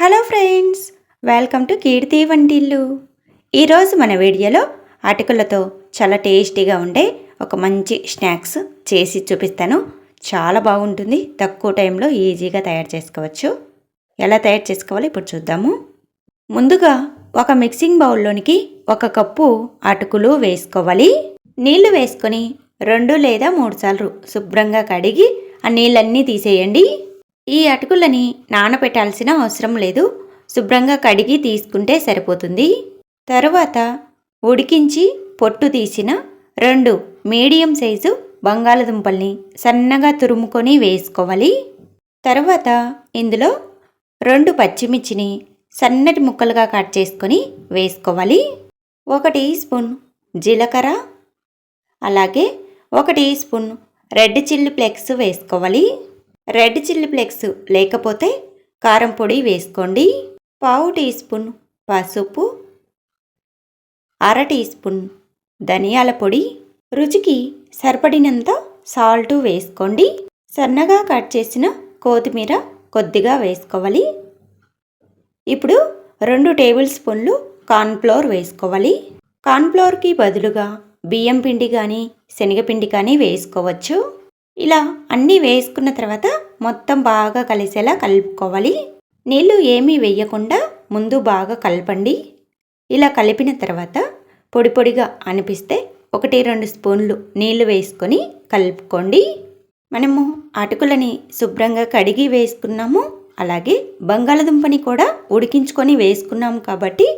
Hello friends, welcome to కీర్తి వంటిల్లు. ఈరోజు మన వీడియోలో అటుకులతో చాలా టేస్టీగా ఉండే ఒక మంచి స్నాక్స్ చేసి చూపిస్తాను. చాలా బాగుంటుంది. తక్కువ టైంలో ఈజీగా తయారు చేసుకోవచ్చు. ఎలా తయారు చేసుకోవాలో ఇప్పుడు చూద్దాము. ముందుగా ఒక మిక్సింగ్ బౌల్లోనికి 1 కప్పు అటుకులు వేసుకోవాలి. నీళ్లు వేసుకొని 2 లేదా 3 సార్లు శుభ్రంగా కడిగి ఆ నీళ్ళన్నీ తీసేయండి. ఈ అటుకులని నానబెట్టాల్సిన అవసరం లేదు. శుభ్రంగా కడిగి తీసుకుంటే సరిపోతుంది. తరువాత ఉడికించి పొట్టు తీసిన 2 మీడియం సైజు బంగాళదుంపల్ని సన్నగా తురుముకొని వేసుకోవాలి. తరువాత ఇందులో 2 పచ్చిమిర్చిని సన్నటి ముక్కలుగా కట్ చేసుకొని వేసుకోవాలి. 1 టీ స్పూన్ జీలకర్ర, అలాగే 1 teaspoon red chilli flakes వేసుకోవాలి. రెడ్ చిల్లీ ఫ్లేక్స్ లేకపోతే కారం పొడి వేసుకోండి. 1/2 టీ స్పూన్ పసుపు, 1/2 టీ స్పూన్ ధనియాల పొడి, రుచికి సరిపడినంత సాల్ట్ వేసుకోండి. సన్నగా కట్ చేసిన కొత్తిమీర కొద్దిగా వేసుకోవాలి. ఇప్పుడు 2 టేబుల్ స్పూన్లు కార్న్ఫ్లోర్ వేసుకోవాలి. కార్న్ఫ్లోర్కి బదులుగా బియ్యం పిండి కానీ శనగపిండి కానీ వేసుకోవచ్చు. ఇలా అన్నీ వేసుకున్న తర్వాత మొత్తం బాగా కలిసేలా కలుపుకోవాలి. నీళ్ళు ఏమీ వేయకుండా ముందు బాగా కలపండి. ఇలా కలిపిన తర్వాత పొడి పొడిగా అనిపిస్తే 1-2 స్పూన్లు నీళ్లు వేసుకొని కలుపుకోండి. మనము అటుకులని శుభ్రంగా కడిగి వేసుకున్నాము. అలాగే బంగాళదుంపని కూడా ఉడికించుకొని వేసుకున్నాము కాబట్టి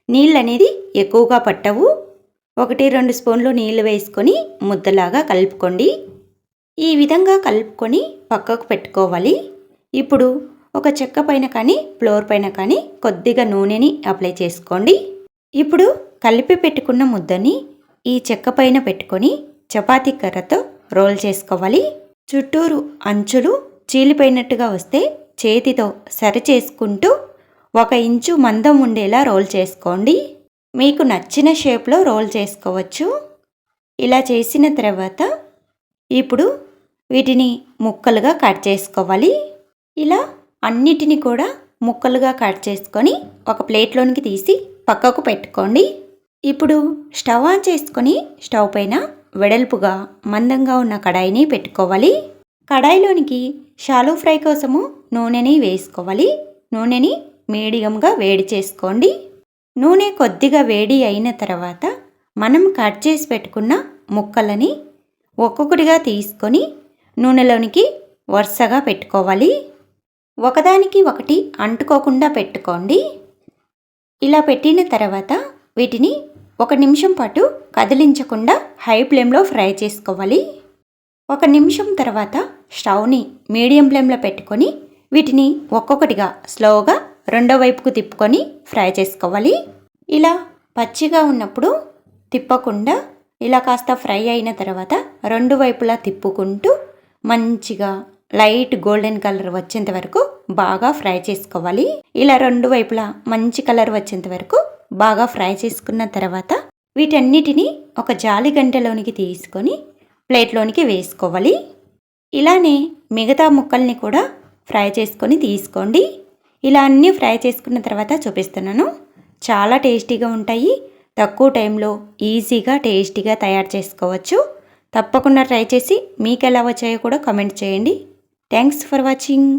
నీళ్ళు అనేది ఎక్కువగా పట్టవు. 1-2 స్పూన్లు నీళ్లు వేసుకొని ముద్దలాగా కలుపుకోండి. ఈ విధంగా కలుపుకొని పక్కకు పెట్టుకోవాలి. ఇప్పుడు ఒక చెక్క పైన కానీ ఫ్లోర్ పైన కానీ కొద్దిగా నూనెని అప్లై చేసుకోండి. ఇప్పుడు కలిపి పెట్టుకున్న ముద్దని ఈ చెక్క పైన పెట్టుకొని చపాతీ కర్రతో రోల్ చేసుకోవాలి. చుట్టూరు అంచులు చీలిపోయినట్టుగా వస్తే చేతితో సరి చేసుకుంటూ 1 ఇంచు మందం ఉండేలా రోల్ చేసుకోండి. మీకు నచ్చిన షేప్లో రోల్ చేసుకోవచ్చు. ఇలా చేసిన తర్వాత ఇప్పుడు వీటిని ముక్కలుగా కట్ చేసుకోవాలి. ఇలా అన్నిటిని కూడా ముక్కలుగా కట్ చేసుకొని ఒక ప్లేట్లోనికి తీసి పక్కకు పెట్టుకోండి. ఇప్పుడు స్టవ్ ఆన్ చేసుకొని స్టవ్ పైన వెడల్పుగా మందంగా ఉన్న కడాయిని పెట్టుకోవాలి. కడాయిలోనికి షాలో ఫ్రై కోసము నూనెని వేసుకోవాలి. నూనెని మీడియంగా వేడి చేసుకోండి. నూనె కొద్దిగా వేడి అయిన తర్వాత మనం కట్ చేసి పెట్టుకున్న ముక్కలని ఒక్కొక్కటిగా తీసుకొని నూనెలోనికి వరుసగా పెట్టుకోవాలి. ఒకదానికి ఒకటి అంటుకోకుండా పెట్టుకోండి. ఇలా పెట్టిన తర్వాత వీటిని 1 నిమిషం పాటు కదిలించకుండా హై ఫ్లేమ్లో ఫ్రై చేసుకోవాలి. 1 నిమిషం తర్వాత స్టవ్ని మీడియం ఫ్లేమ్లో పెట్టుకొని వీటిని ఒక్కొక్కటిగా స్లోగా రెండో వైపుకు తిప్పుకొని ఫ్రై చేసుకోవాలి. ఇలా పచ్చిగా ఉన్నప్పుడు తిప్పకుండా ఇలా కాస్త ఫ్రై అయిన తర్వాత 2 వైపులా తిప్పుకుంటూ మంచిగా లైట్ గోల్డెన్ కలర్ వచ్చేంత వరకు బాగా ఫ్రై చేసుకోవాలి. ఇలా 2 వైపులా మంచి కలర్ వచ్చేంత వరకు బాగా ఫ్రై చేసుకున్న తర్వాత వీటన్నిటిని ఒక జాలి గంటలోనికి తీసుకొని ప్లేట్లోనికి వేసుకోవాలి. ఇలానే మిగతా ముక్కల్ని కూడా ఫ్రై చేసుకొని తీసుకోండి. ఇలా అన్నీ ఫ్రై చేసుకున్న తర్వాత చూపిస్తున్నాను. చాలా టేస్టీగా ఉంటాయి. తక్కువ టైంలో ఈజీగా టేస్టీగా తయారు చేసుకోవచ్చు. తప్పకుండా ట్రై చేసి మీకు ఎలా వచ్చాయో కూడా కామెంట్ చేయండి. Thanks for watching.